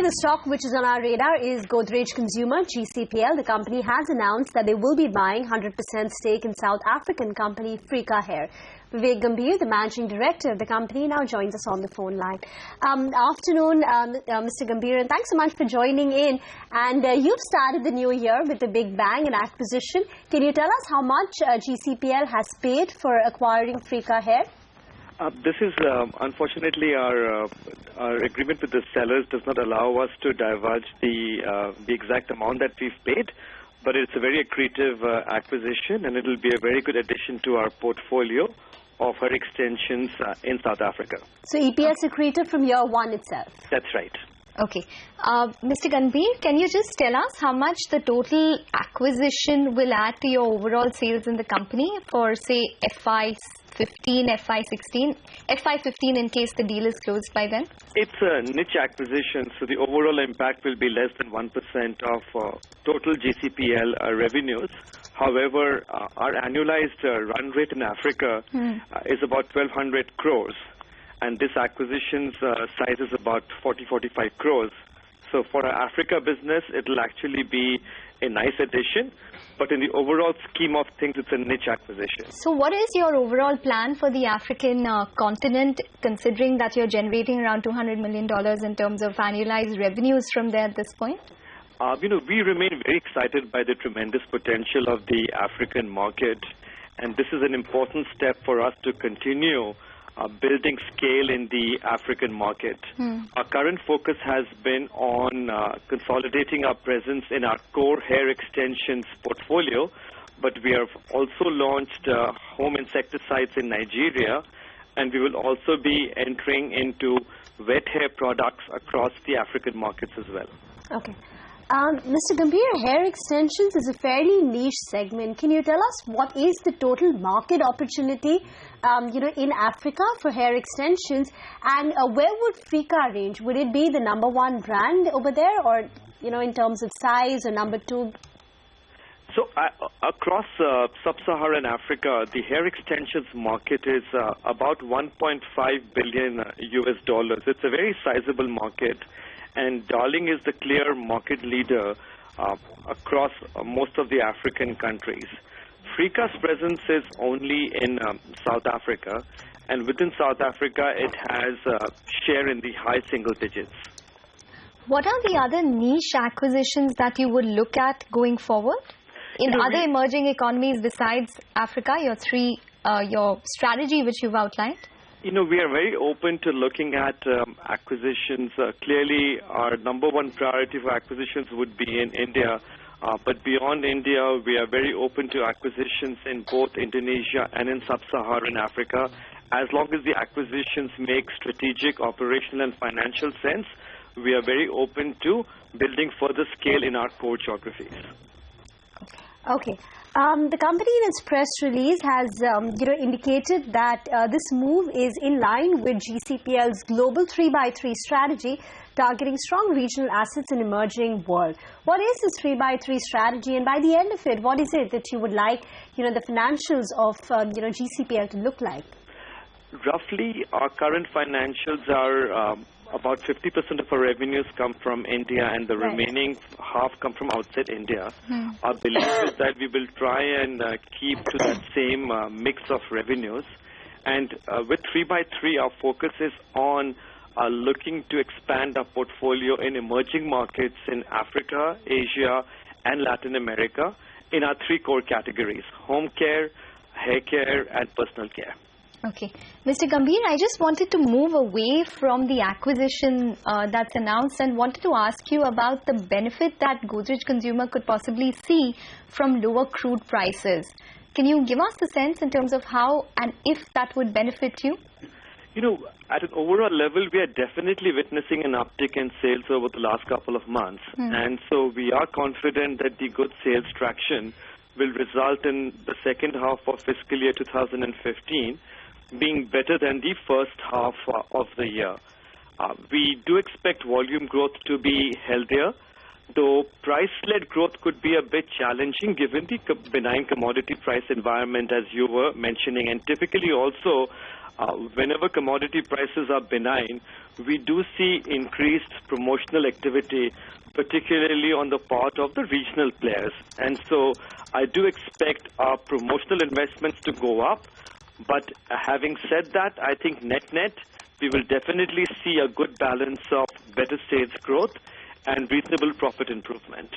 the stock which is on our radar is Godrej Consumer, GCPL. The company has announced that they will be buying 100% stake in South African company Frika Hair. Vivek Gambhir, the managing director of the company, now joins us on the phone line. Afternoon, Mr. Gambhir, and thanks so much for joining in. And you've started the new year with a big bang, an acquisition. Can you tell us how much GCPL has paid for acquiring Frika Hair? This is, unfortunately, our agreement with the sellers does not allow us to divulge the exact amount that we've paid, but it's a very accretive acquisition, and it will be a very good addition to our portfolio of hair extensions in South Africa. So EPS accretive from year one itself? That's right. Okay. Mr. Gambhir, can you just tell us how much the total acquisition will add to your overall sales in the company for, say, FY15, FY16, FY15 in case the deal is closed by then? It's a niche acquisition, so the overall impact will be less than 1% of total GCPL revenues. However, our annualized run rate in Africa is about 1,200 crores. And this acquisition's size is about 40-45 crores. So for our Africa business, it will actually be a nice addition. But in the overall scheme of things, it's a niche acquisition. So what is your overall plan for the African continent, considering that you're generating around $200 million in terms of annualized revenues from there at this point? We remain very excited by the tremendous potential of the African market. And this is an important step for us to continue building scale in the African market. Our current focus has been on consolidating our presence in our core hair extensions portfolio, but we have also launched home insecticides in Nigeria, and we will also be entering into wet hair products across the African markets as well. Okay. Mr. Gambhir, hair extensions is a fairly niche segment. Can you tell us what is the total market opportunity, in Africa for hair extensions, and where would Frika range? Would it be the #1 brand over there, or in terms of size, or #2? So across sub-Saharan Africa, the hair extensions market is about $1.5 billion US. It's a very sizable market. And Darling is the clear market leader across most of the African countries. Frika's presence is only in South Africa, and within South Africa, it has a share in the high single digits. What are the other niche acquisitions that you would look at going forward in other emerging economies besides Africa? Your strategy which you've outlined. We are very open to looking at acquisitions. Clearly, our #1 priority for acquisitions would be in India. But beyond India, we are very open to acquisitions in both Indonesia and in sub-Saharan Africa. As long as the acquisitions make strategic, operational, and financial sense, we are very open to building further scale in our core geographies. Okay. The company in its press release has indicated that this move is in line with GCPL's global 3x3 strategy, targeting strong regional assets in emerging world. What is this 3x3 strategy, and by the end of it, what is it that you would like the financials of GCPL to look like? Roughly, our current financials are about 50% of our revenues come from India, and the remaining half come from outside India. Our belief is that we will try and keep to that same mix of revenues. And with 3x3, our focus is on looking to expand our portfolio in emerging markets in Africa, Asia, and Latin America in our 3 core categories: home care, hair care, and personal care. Okay. Mr. Gambhir, I just wanted to move away from the acquisition that's announced and wanted to ask you about the benefit that Godrej Consumer could possibly see from lower crude prices. Can you give us a sense in terms of how and if that would benefit you? At an overall level, we are definitely witnessing an uptick in sales over the last couple of months. And so we are confident that the good sales traction will result in the second half of fiscal year 2015 being better than the first half of the year. We do expect volume growth to be healthier, though price-led growth could be a bit challenging given the benign commodity price environment, as you were mentioning. And typically also, whenever commodity prices are benign, we do see increased promotional activity, particularly on the part of the regional players. And so I do expect our promotional investments to go up. But having said that, I think net-net, we will definitely see a good balance of better sales growth and reasonable profit improvement.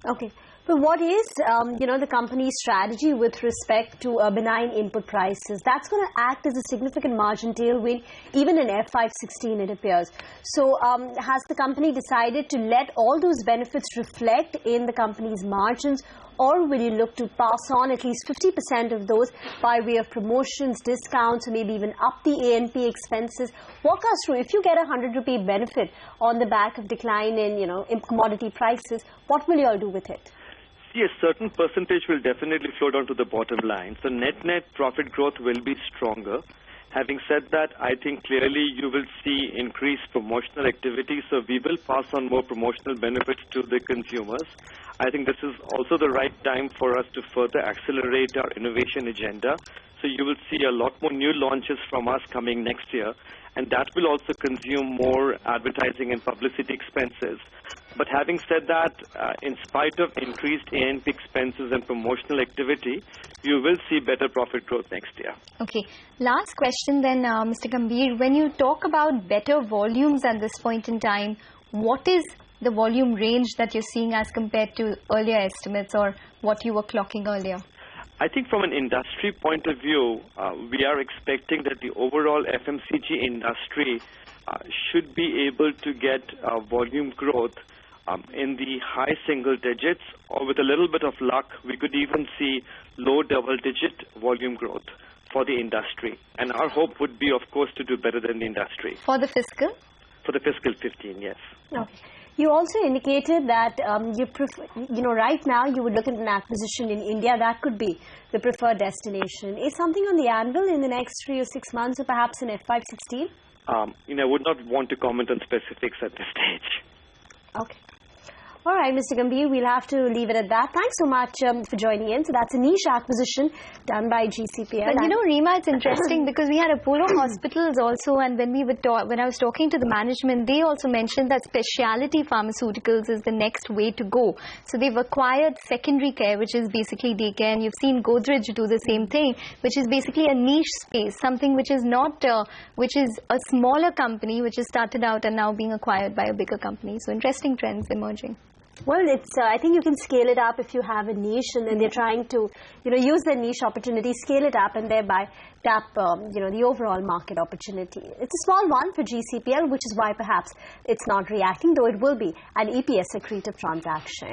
Okay. But what is, the company's strategy with respect to benign input prices? That's going to act as a significant margin tailwind, even in FY16, it appears. So has the company decided to let all those benefits reflect in the company's margins, or will you look to pass on at least 50% of those by way of promotions, discounts, or maybe even up the A&P expenses? Walk us through. If you get a 100 rupee benefit on the back of decline in commodity prices, what will you all do with it? See, a certain percentage will definitely flow down to the bottom line. So net-net profit growth will be stronger. Having said that, I think clearly you will see increased promotional activity. So we will pass on more promotional benefits to the consumers. I think this is also the right time for us to further accelerate our innovation agenda. So you will see a lot more new launches from us coming next year. And that will also consume more advertising and publicity expenses. But having said that, in spite of increased A&P expenses and promotional activity, you will see better profit growth next year. Okay. Last question then, Mr. Gambhir. When you talk about better volumes at this point in time, what is the volume range that you're seeing as compared to earlier estimates or what you were clocking earlier? I think from an industry point of view, we are expecting that the overall FMCG industry should be able to get volume growth in the high single digits, or with a little bit of luck, we could even see low double-digit volume growth for the industry. And our hope would be, of course, to do better than the industry. For the fiscal? For the fiscal 15, yes. Okay. You also indicated that right now you would look at an acquisition in India. That could be the preferred destination. Is something on the anvil in the next 3 or 6 months, or perhaps in FY16? I would not want to comment on specifics at this stage. Okay. All right, Mr. Gambhir, we'll have to leave it at that. Thanks so much for joining in. So that's a niche acquisition done by GCPL. But Reema, it's interesting because we had Apollo Hospitals also, and when I was talking to the management, they also mentioned that specialty pharmaceuticals is the next way to go. So they've acquired secondary care, which is basically daycare, and you've seen Godrej do the same thing, which is basically a niche space, something which is not, which is a smaller company, which has started out and now being acquired by a bigger company. So interesting trends emerging. Well, I think you can scale it up if you have a niche, and then they're trying to, use the niche opportunity, scale it up, and thereby tap, the overall market opportunity. It's a small one for GCPL, which is why perhaps it's not reacting, though it will be an EPS accretive transaction.